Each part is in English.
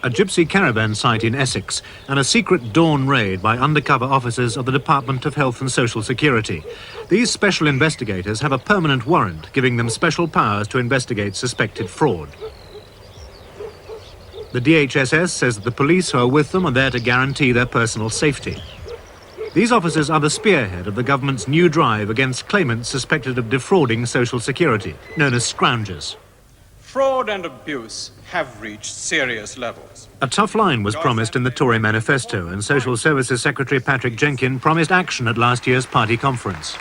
a gypsy caravan site in Essex, and a secret dawn raid by undercover officers of the Department of Health and Social Security. These special investigators have a permanent warrant giving them special powers to investigate suspected fraud. The DHSS says that the police who are with them are there to guarantee their personal safety. These officers are the spearhead of the government's new drive against claimants suspected of defrauding Social Security, known as Scroungers. Fraud and abuse have reached serious levels. A tough line was promised in the Tory manifesto, and Social Services Secretary Patrick Jenkin promised action at last year's party conference.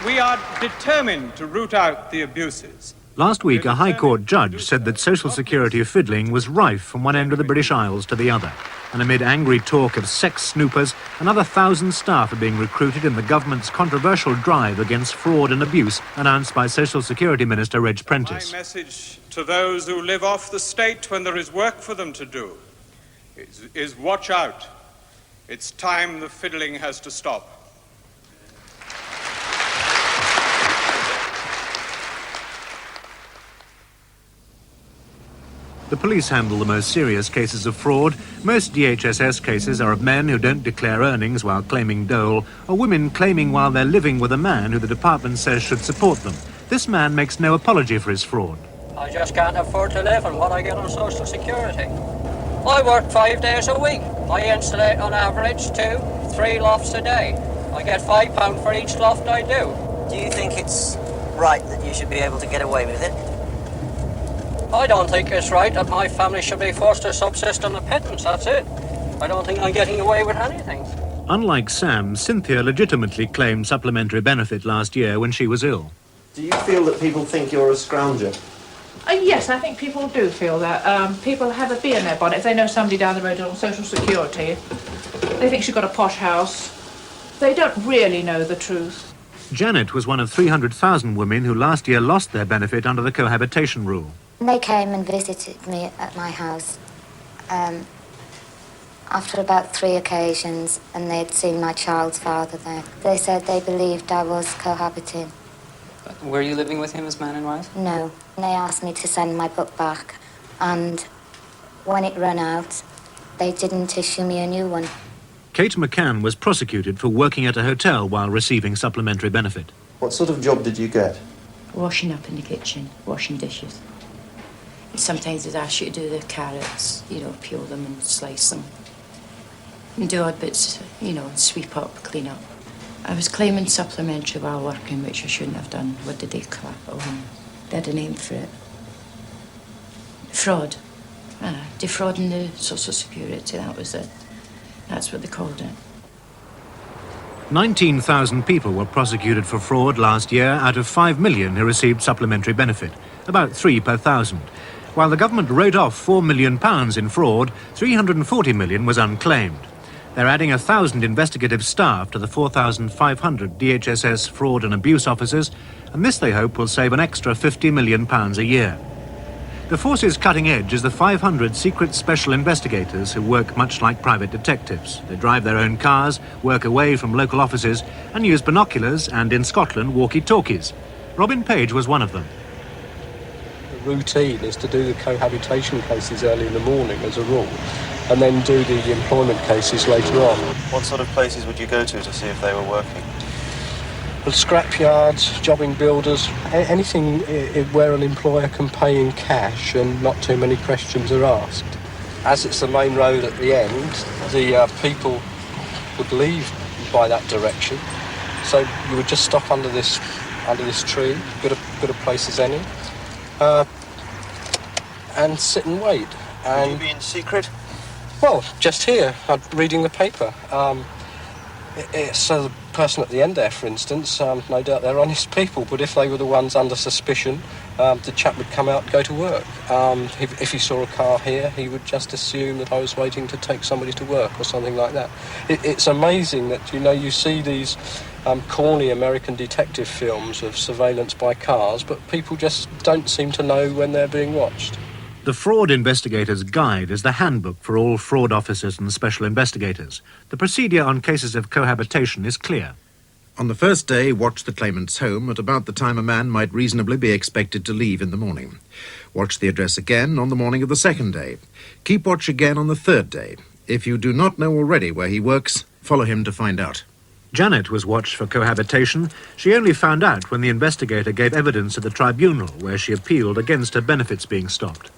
We are determined to root out the abuses. Last week, a High Court judge said that Social Security fiddling was rife from one end of the British Isles to the other. And amid angry talk of sex snoopers, another 1,000 staff are being recruited in the government's controversial drive against fraud and abuse announced by Social Security Minister Reg Prentice. My message to those who live off the state when there is work for them to do is watch out. It's time the fiddling has to stop. The police handle the most serious cases of fraud. Most DHSS cases are of men who don't declare earnings while claiming dole, or women claiming while they're living with a man who the department says should support them. This man makes no apology for his fraud. I just can't afford to live on what I get on Social Security. I work 5 days a week. I installate on average 2-3 lofts a day. I get £5 for each loft I do. Do you think it's right that you should be able to get away with it? I don't think it's right that my family should be forced to subsist on the pittance, that's it. I don't think I'm getting away with anything. Unlike Sam, Cynthia legitimately claimed supplementary benefit last year when she was ill. Do you feel that people think you're a scrounger? Yes, I think people do feel that. People have a bee in their bonnet. If they know somebody down the road on Social Security, they think she's got a posh house. They don't really know the truth. Janet was one of 300,000 women who last year lost their benefit under the cohabitation rule. They came and visited me at my house after about 3 occasions, and they'd seen my child's father there. They said they believed I was cohabiting. Were you living with him as man and wife? No. They asked me to send my book back, and when it ran out, they didn't issue me a new one. Kate McCann was prosecuted for working at a hotel while receiving supplementary benefit. What sort of job did you get? Washing up in the kitchen, washing dishes. Sometimes they'd ask you to do the carrots, peel them and slice them. And do odd bits, sweep up, clean up. I was claiming supplementary while working, which I shouldn't have done. What did they call it? They had a name for it. Fraud. Defrauding the Social Security, that was it. That's what they called it. 19,000 people were prosecuted for fraud last year out of 5 million who received supplementary benefit, about 3 per 1,000. While the government wrote off £4 million in fraud, 340 million was unclaimed. They're adding 1,000 investigative staff to the 4,500 DHSS fraud and abuse officers, and this, they hope, will save an extra £50 million a year. The force's cutting edge is the 500 secret special investigators who work much like private detectives. They drive their own cars, work away from local offices, and use binoculars and, in Scotland, walkie-talkies. Robin Page was one of them. The routine is to do the cohabitation cases early in the morning, as a rule, and then do the employment cases later on. What sort of places would you go to see if they were working? Well, scrapyards, jobbing builders, anything where an employer can pay in cash and not too many questions are asked. As it's the main road at the end, the people would leave by that direction, so you would just stop under this tree, good a place as any, and sit and wait. Would you be in secret? Well, just here, reading the paper. So the person at the end there, for instance, no doubt they're honest people, but if they were the ones under suspicion, the chap would come out and go to work. If he saw a car here, he would just assume that I was waiting to take somebody to work or something like that. It's amazing that, you see these corny American detective films of surveillance by cars, but people just don't seem to know when they're being watched. The Fraud Investigator's Guide is the handbook for all fraud officers and special investigators. The procedure on cases of cohabitation is clear. On the first day, watch the claimant's home at about the time a man might reasonably be expected to leave in the morning. Watch the address again on the morning of the second day. Keep watch again on the third day. If you do not know already where he works, follow him to find out. Janet was watched for cohabitation. She only found out when the investigator gave evidence at the tribunal, where she appealed against her benefits being stopped.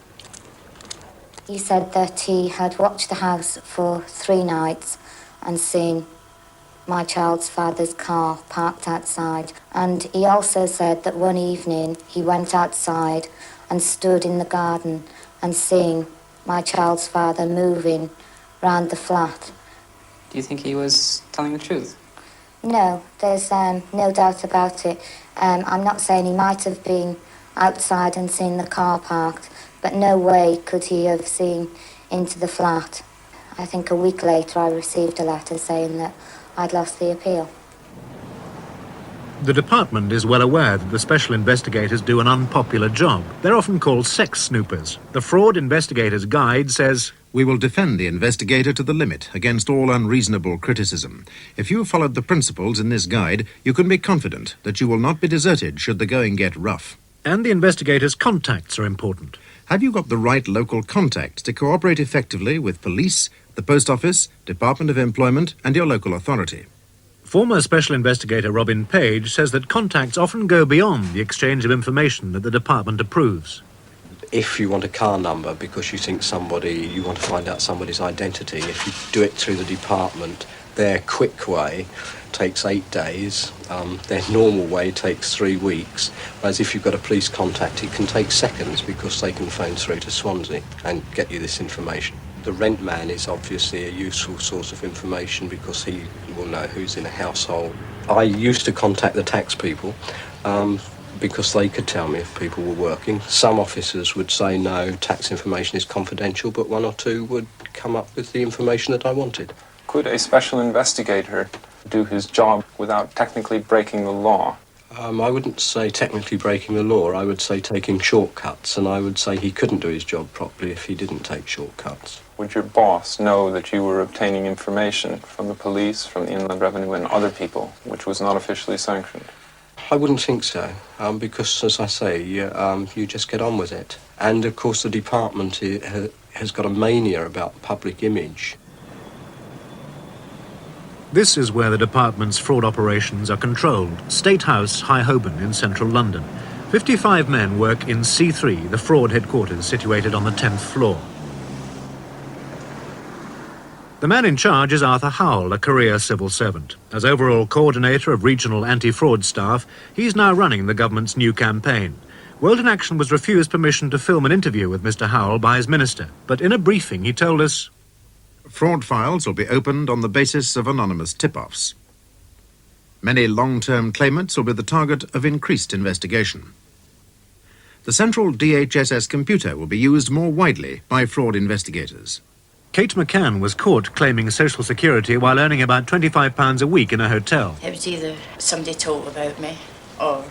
He said that he had watched the house for 3 nights and seen my child's father's car parked outside. And he also said that one evening he went outside and stood in the garden and seen my child's father moving round the flat. Do you think he was telling the truth? No, there's no doubt about it. I'm not saying he might have been outside and seen the car parked, but no way could he have seen into the flat. I think a week later I received a letter saying that I'd lost the appeal. The department is well aware that the special investigators do an unpopular job. They're often called sex snoopers. The Fraud Investigator's Guide says, "We will defend the investigator to the limit against all unreasonable criticism. If you have followed the principles in this guide, you can be confident that you will not be deserted should the going get rough." And the investigator's contacts are important. Have you got the right local contacts to cooperate effectively with police, the post office, Department of Employment and your local authority? Former Special Investigator Robin Page says that contacts often go beyond the exchange of information that the department approves. If you want a car number because you think you want to find out somebody's identity, if you do it through the department, their quick way takes 8 days, their normal way takes 3 weeks, whereas if you've got a police contact, it can take seconds because they can phone through to Swansea and get you this information. The rent man is obviously a useful source of information because he will know who's in a household. I used to contact the tax people because they could tell me if people were working. Some officers would say no, tax information is confidential, but 1 or 2 would come up with the information that I wanted. Could a special investigator do his job without technically breaking the law? I wouldn't say technically breaking the law, I would say taking shortcuts, and I would say he couldn't do his job properly if he didn't take shortcuts. Would your boss know that you were obtaining information from the police, from the Inland Revenue and other people, which was not officially sanctioned? I wouldn't think so, because, as I say, you just get on with it. And, of course, the department has got a mania about public image. This is where the department's fraud operations are controlled. State House, High Holborn in central London. 55 men work in C3, the fraud headquarters situated on the 10th floor. The man in charge is Arthur Howell, a career civil servant. As overall coordinator of regional anti-fraud staff, he's now running the government's new campaign. World in Action was refused permission to film an interview with Mr. Howell by his minister, but in a briefing he told us, "Fraud files will be opened on the basis of anonymous tip-offs. Many long-term claimants will be the target of increased investigation. The central DHSS computer will be used more widely by fraud investigators." Kate McCann was caught claiming Social Security while earning about £25 a week in a hotel. It was either somebody told about me or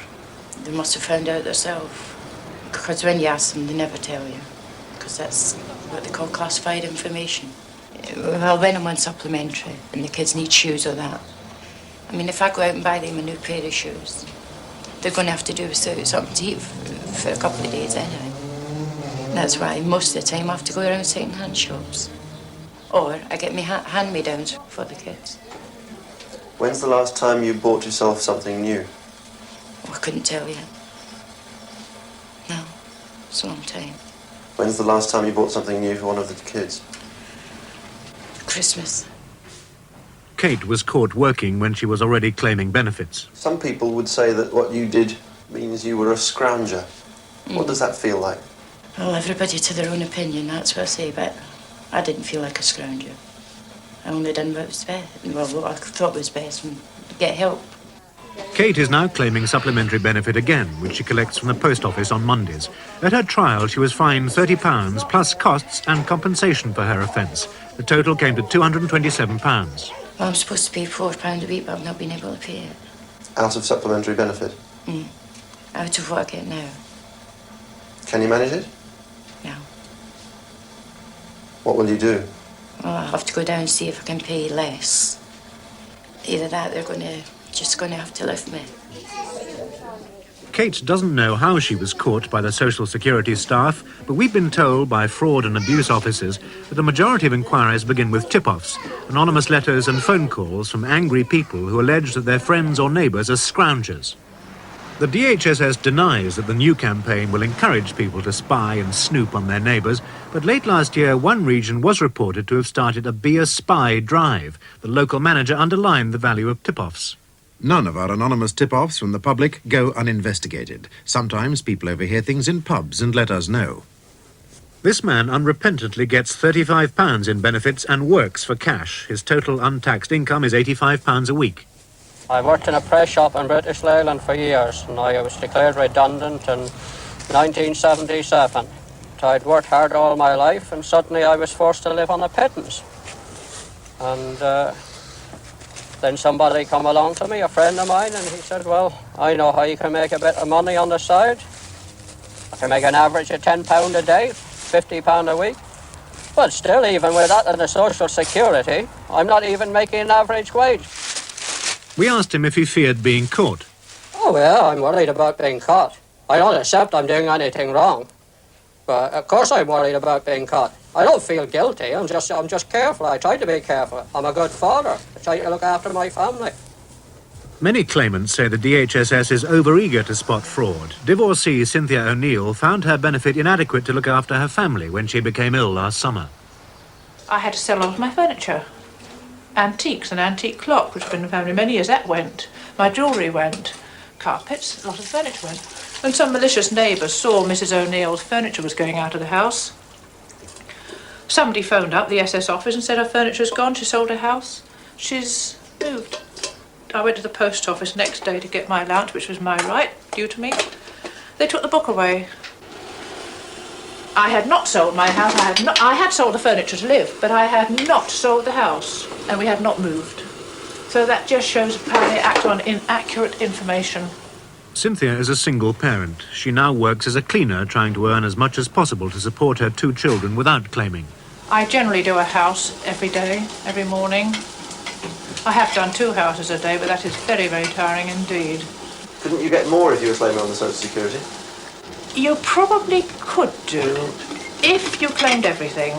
they must have found out themselves. Because when you ask them, they never tell you. Because that's what they call classified information. Well, when I'm on supplementary and the kids need shoes or that, I mean, if I go out and buy them a new pair of shoes, they're going to have to do without something to eat for a couple of days anyway. That's why most of the time I have to go around second-hand shops. Or I get me hand-me-downs for the kids. When's the last time you bought yourself something new? Oh, I couldn't tell you. No, it's a long time. When's the last time you bought something new for one of the kids? Christmas. Kate was caught working when she was already claiming benefits. Some people would say that what you did means you were a scrounger. What does that feel like? Well, everybody to their own opinion, that's what I say, but I didn't feel like a scrounger. I only done what was best, well, what I thought was best, and get help. Kate is now claiming supplementary benefit again, which she collects from the post office on Mondays. At her trial, she was fined £30 plus costs and compensation for her offence. The total came to £227. Well, I'm supposed to pay £4 a week, but I've not been able to pay it. Out of supplementary benefit? Out of what I get now. Can you manage it? No. What will you do? Well, I'll have to go down and see if I can pay less. Either that, they're going to just going to have to live me. Kate doesn't know how she was caught by the Social Security staff, but we've been told by fraud and abuse officers that the majority of inquiries begin with tip-offs, anonymous letters and phone calls from angry people who allege that their friends or neighbours are scroungers. The DHSS denies that the new campaign will encourage people to spy and snoop on their neighbours, but late last year one region was reported to have started a Be a Spy drive. The local manager underlined the value of tip-offs. None of our anonymous tip-offs from the public go uninvestigated. Sometimes people overhear things in pubs and let us know. This man unrepentantly gets £35 in benefits and works for cash. His total untaxed income is £85 a week. I worked in a press shop in British Leyland for years, and I was declared redundant in 1977. I'd worked hard all my life, and suddenly I was forced to live on a pittance. And then somebody come along to me, a friend of mine, and he said, well, I know how you can make a bit of money on the side. I can make an average of £10 a day, £50 a week. But still, even with that and the Social Security, I'm not even making an average wage. We asked him if he feared being caught. Oh, well, I'm worried about being caught. I don't accept I'm doing anything wrong. But of course I'm worried about being caught. I don't feel guilty. I'm just careful. I try to be careful. I'm a good father. I try to look after my family. Many claimants say the DHSS is overeager to spot fraud. Divorcee Cynthia O'Neill found her benefit inadequate to look after her family when she became ill last summer. I had to sell all of my furniture. Antiques, an antique clock, which had been in the family many years, that went. My jewellery went. Carpets, a lot of furniture went. When some malicious neighbours saw Mrs. O'Neill's furniture was going out of the house, somebody phoned up the SS office and said her furniture's gone, she sold her house, she's moved. I went to the post office next day to get my allowance, which was my right, due to me. They took the book away. I had not sold my house, I had sold the furniture to live, but I had not sold the house, and we had not moved. So that just shows how they act on inaccurate information. Cynthia is a single parent. She now works as a cleaner, trying to earn as much as possible to support her 2 children without claiming. I generally do a house every day, every morning. I have done 2 houses a day, but that is very, very tiring indeed. Couldn't you get more if you were claiming on the Social Security? You probably could do, if you claimed everything.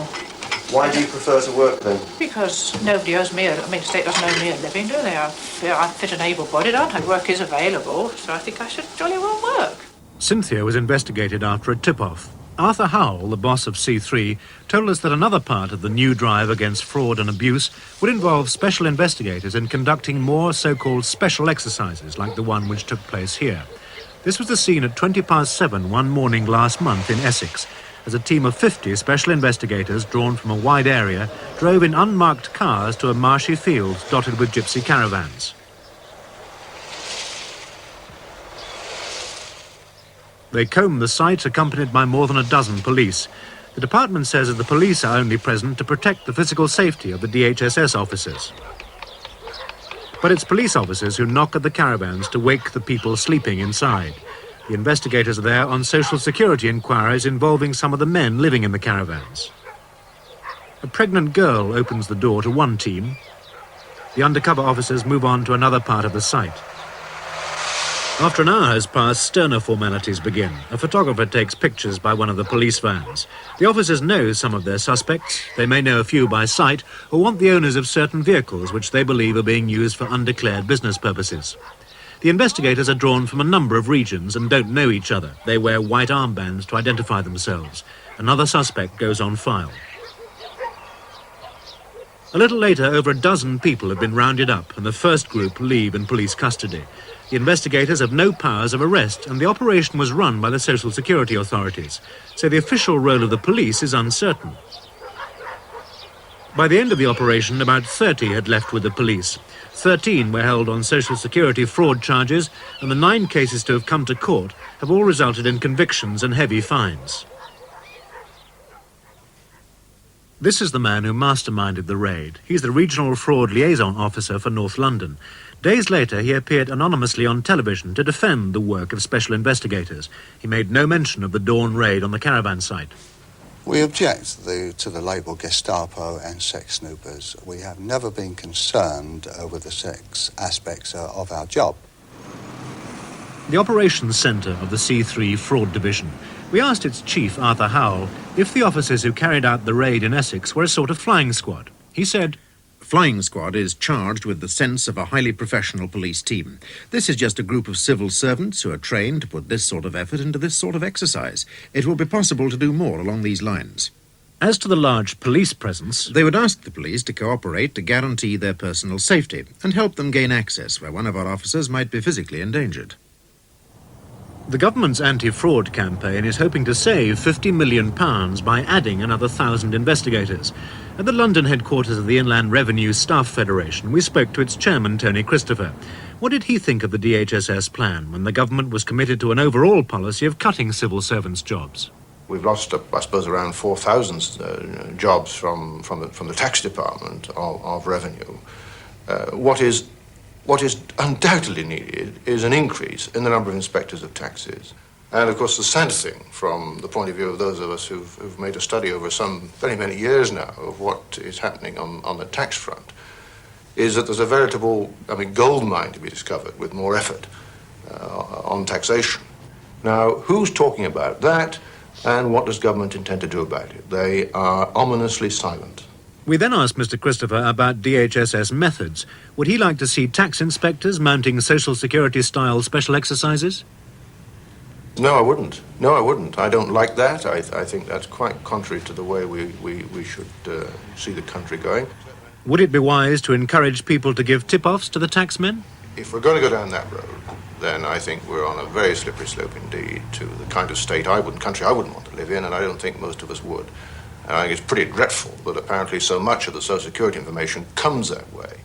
Why do you prefer to work then? Because nobody owes me the state doesn't owe me a living, do they? I'm fit and able-bodied, aren't I? Work is available, so I think I should jolly well work. Cynthia was investigated after a tip-off. Arthur Howell, the boss of C3, told us that another part of the new drive against fraud and abuse would involve special investigators in conducting more so-called special exercises like the one which took place here. This was the scene at 7:20 one morning last month in Essex, as a team of 50 special investigators drawn from a wide area drove in unmarked cars to a marshy field dotted with gypsy caravans. They combed the site accompanied by more than a dozen police. The department says that the police are only present to protect the physical safety of the DHSS officers. But it's police officers who knock at the caravans to wake the people sleeping inside. The investigators are there on Social Security inquiries involving some of the men living in the caravans. A pregnant girl opens the door to one team. The undercover officers move on to another part of the site. After an hour has passed, sterner formalities begin. A photographer takes pictures by one of the police vans. The officers know some of their suspects. They may know a few by sight, or want the owners of certain vehicles which they believe are being used for undeclared business purposes. The investigators are drawn from a number of regions and don't know each other. They wear white armbands to identify themselves. Another suspect goes on file. A little later, over a dozen people have been rounded up and the first group leave in police custody. The investigators have no powers of arrest and the operation was run by the Social Security authorities, so the official role of the police is uncertain. By the end of the operation, about 30 had left with the police. 13 were held on Social Security fraud charges, and the 9 cases to have come to court have all resulted in convictions and heavy fines. This is the man who masterminded the raid. He's the Regional Fraud Liaison Officer for North London. Days later, he appeared anonymously on television to defend the work of special investigators. He made no mention of the dawn raid on the caravan site. We object to the label Gestapo and sex snoopers. We have never been concerned with the sex aspects of our job. The operations centre of the C3 Fraud Division. We asked its chief, Arthur Howell, if the officers who carried out the raid in Essex were a sort of flying squad. He said, Flying squad is charged with the sense of a highly professional police team. This is just a group of civil servants who are trained to put this sort of effort into this sort of exercise. It will be possible to do more along these lines. As to the large police presence, they would ask the police to cooperate to guarantee their personal safety and help them gain access where one of our officers might be physically endangered. The government's anti-fraud campaign is hoping to save £50 million by adding another 1,000 investigators. At the London headquarters of the Inland Revenue Staff Federation, we spoke to its chairman, Tony Christopher. What did he think of the DHSS plan when the government was committed to an overall policy of cutting civil servants' jobs? We've lost, I suppose, around 4,000 jobs from the tax department of revenue. What is undoubtedly needed is an increase in the number of inspectors of taxes. And, of course, the sad thing, from the point of view of those of us who've made a study over some very many years now of what is happening on the tax front, is that there's a veritable, gold mine to be discovered with more effort on taxation. Now, who's talking about that, and what does government intend to do about it? They are ominously silent. We then asked Mr. Christopher about DHSS methods. Would he like to see tax inspectors mounting Social Security-style special exercises? No, I wouldn't. I don't like that. I think that's quite contrary to the way we should see the country going. Would it be wise to encourage people to give tip-offs to the taxmen? If we're going to go down that road, then I think we're on a very slippery slope indeed to the kind of country I wouldn't want to live in, and I don't think most of us would. And I think it's pretty dreadful that apparently so much of the Social Security information comes that way.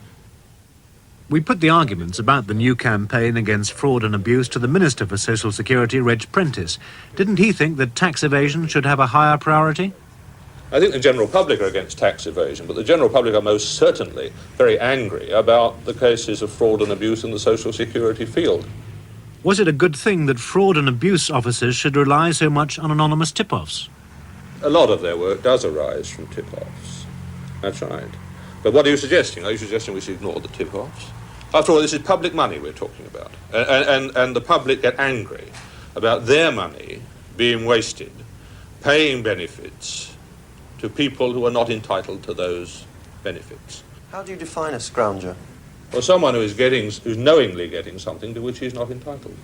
We put the arguments about the new campaign against fraud and abuse to the Minister for Social Security, Reg Prentice. Didn't he think that tax evasion should have a higher priority? I think the general public are against tax evasion, but the general public are most certainly very angry about the cases of fraud and abuse in the Social Security field. Was it a good thing that fraud and abuse officers should rely so much on anonymous tip-offs? A lot of their work does arise from tip-offs. That's right. But what are you suggesting? Are you suggesting we should ignore the tip-offs? After all, this is public money we're talking about. And the public get angry about their money being wasted, paying benefits to people who are not entitled to those benefits. How do you define a scrounger? Well, someone who's knowingly getting something to which he's not entitled.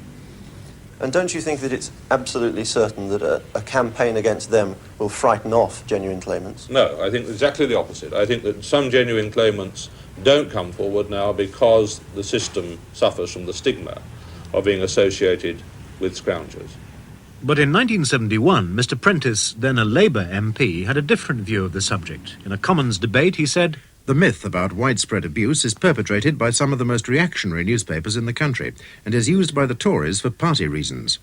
And don't you think that it's absolutely certain that a campaign against them will frighten off genuine claimants? No, I think exactly the opposite. I think that some genuine claimants don't come forward now because the system suffers from the stigma of being associated with scroungers. But in 1971, Mr. Prentice, then a Labour MP, had a different view of the subject. In a Commons debate, he said, "The myth about widespread abuse is perpetrated by some of the most reactionary newspapers in the country and is used by the Tories for party reasons."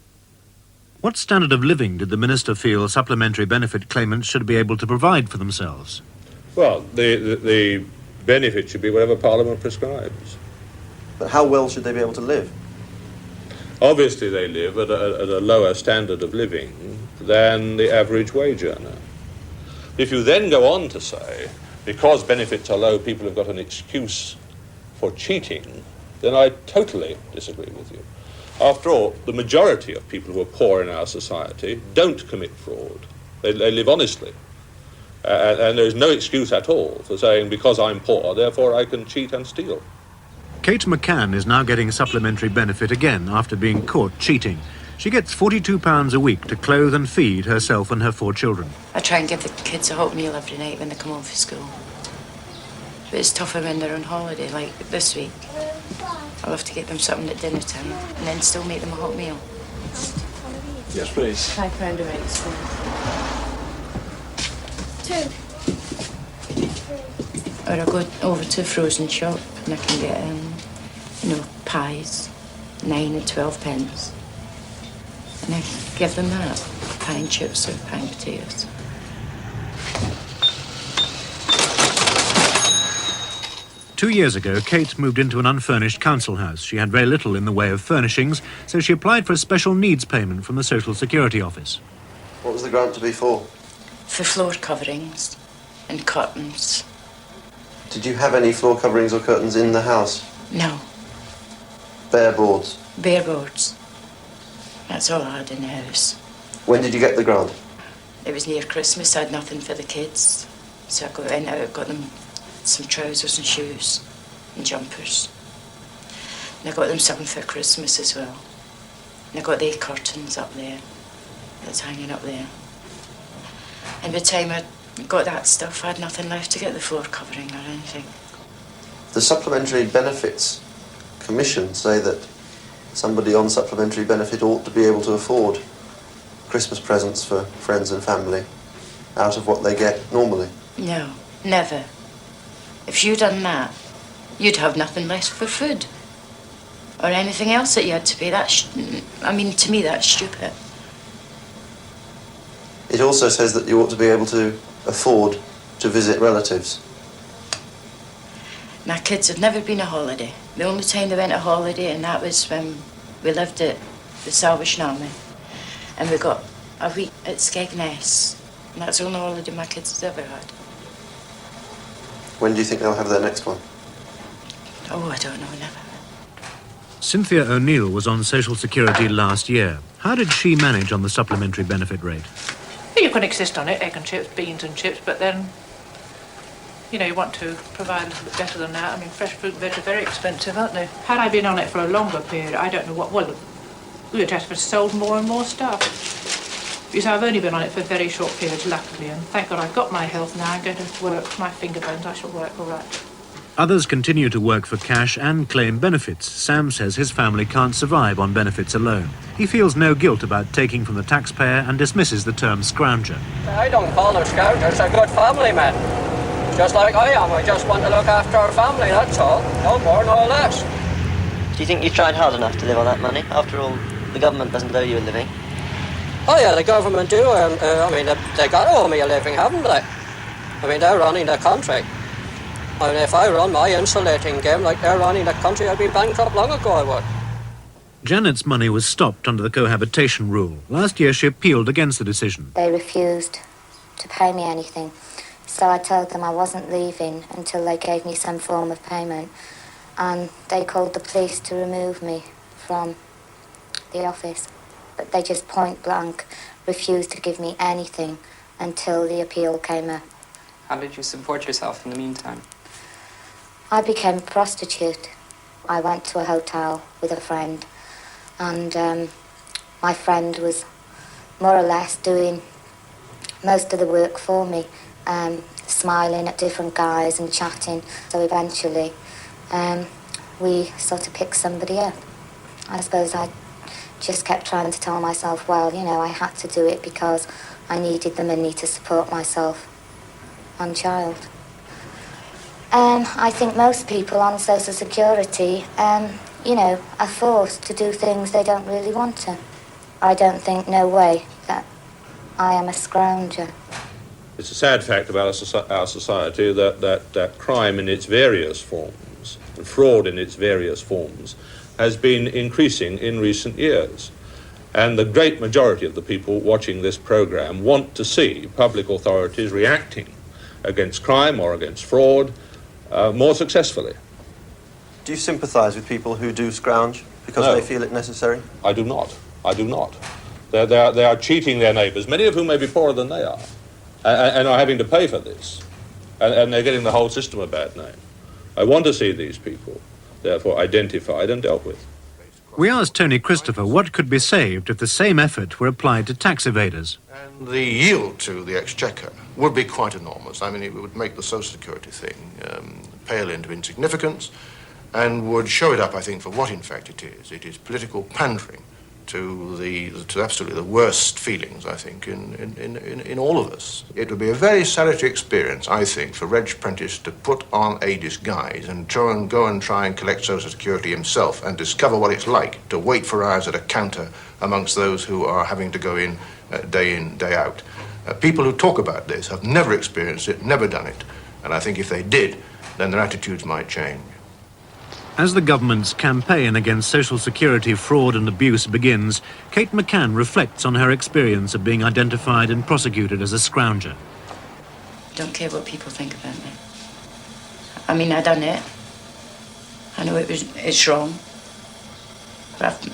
What standard of living did the Minister feel supplementary benefit claimants should be able to provide for themselves? Well, the benefit should be whatever Parliament prescribes. But how well should they be able to live? Obviously they live at a lower standard of living than the average wage earner. If you then go on to say, because benefits are low, people have got an excuse for cheating, then I totally disagree with you. After all, the majority of people who are poor in our society don't commit fraud. They live honestly. And there's no excuse at all for saying, because I'm poor, therefore I can cheat and steal. Kate McCann is now getting supplementary benefit again after being caught cheating. She gets £42 a week to clothe and feed herself and her 4 children. I try and give the kids a hot meal every night when they come home from school. But it's tougher when they're on holiday, like this week. I'll have to get them something at dinner time and then still make them a hot meal. Yes, please. £5 a week, so. 2. Or I go over to a frozen shop and I can get, pies, 9 and 12 pence. And I give them that, pie and chips or pie and potatoes. Two years ago, Kate moved into an unfurnished council house. She had very little in the way of furnishings, so she applied for a special needs payment from the Social Security Office. What was the grant to be for? for floor coverings and curtains. Did you have any floor coverings or curtains in the house? No. Bare boards? Bare boards. That's all I had in the house. When did you get the grant? It was near Christmas. I had nothing for the kids. So I went out, got them some trousers and shoes and jumpers. And I got them something for Christmas as well. And I got the curtains up there. That's hanging up there. And by the time I got that stuff, I had nothing left to get the floor covering or anything. The Supplementary Benefits Commission say that somebody on supplementary benefit ought to be able to afford Christmas presents for friends and family out of what they get normally. No, never. If you'd done that, you'd have nothing left for food or anything else that you had to pay. I mean, to me, that's stupid. It also says that you ought to be able to afford to visit relatives. My kids have never been a holiday. The only time they went a holiday, and that was when we lived at the Salvation Army. And we got a week at Skegness. And that's the only holiday my kids have ever had. When do you think they'll have their next one? Oh, I don't know, never. Cynthia O'Neill was on Social Security last year. How did she manage on the supplementary benefit rate? You can exist on it, egg and chips, beans and chips, but then, you know, you want to provide a little bit better than that. I mean, fresh fruit and veg are very expensive, aren't they? Had I been on it for a longer period, I don't know what, well, we would just have sold more and more stuff. Because I've only been on it for very short periods, luckily, and thank God I've got my health now. I'm going to work my finger bones. I shall work all right. Others continue to work for cash and claim benefits. Sam says his family can't survive on benefits alone. He feels no guilt about taking from the taxpayer and dismisses the term scrounger. I don't call them scoundrels, they're good family men. Just like I am, I just want to look after our family, that's all. No more, no less. Do you think you tried hard enough to live on that money? After all, the government doesn't owe you a living. Oh yeah, the government do, I mean, they got to owe me a living, haven't they? I mean, they're running the country. I mean, if I run my insulating game like they're running the country, I'd be bankrupt long ago, I would. Janet's money was stopped under the cohabitation rule. Last year she appealed against the decision. They refused to pay me anything, so I told them I wasn't leaving until they gave me some form of payment, and they called the police to remove me from the office. But they just point blank refused to give me anything until the appeal came up. How did you support yourself in the meantime? I became a prostitute. I went to a hotel with a friend, and my friend was more or less doing most of the work for me, smiling at different guys and chatting. So eventually we sort of picked somebody up. I suppose I just kept trying to tell myself, well, you know, I had to do it because I needed the money to support myself and child. I think most people on Social Security, you know, are forced to do things they don't really want to. I don't think, no way, that I am a scrounger. It's a sad fact about our society that crime in its various forms, and fraud in its various forms, has been increasing in recent years. And the great majority of the people watching this programme want to see public authorities reacting against crime or against fraud more successfully. Do you sympathise with people who do scrounge because No. they feel it necessary? I do not. I do not. They are cheating their neighbours, many of whom may be poorer than they are, and are having to pay for this. And they're getting the whole system a bad name. I want to see these people, therefore, identified and dealt with. We asked Tony Christopher what could be saved if the same effort were applied to tax evaders. The yield to the exchequer would be quite enormous. I mean, it would make the Social Security thing pale into insignificance and would show it up, I think, for what in fact it is. It is political pandering to absolutely the worst feelings, I think, in all of us. It would be a very salutary experience, I think, for Reg Prentice to put on a disguise and go and try and collect Social Security himself and discover what it's like to wait for hours at a counter amongst those who are having to go in, day out. People who talk about this have never experienced it, never done it, and I think if they did, then their attitudes might change. As the government's campaign against social security fraud and abuse begins, Kate McCann reflects on her experience of being identified and prosecuted as a scrounger. Don't care what people think about me. I mean, I done it. I know it's wrong. But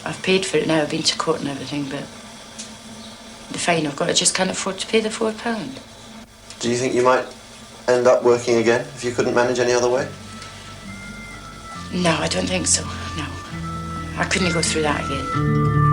I've paid for it now. I've been to court and everything, but the fine I've got, I just can't afford to pay the £4. Do you think you might end up working again if you couldn't manage any other way? No, I don't think so, no. I couldn't go through that again.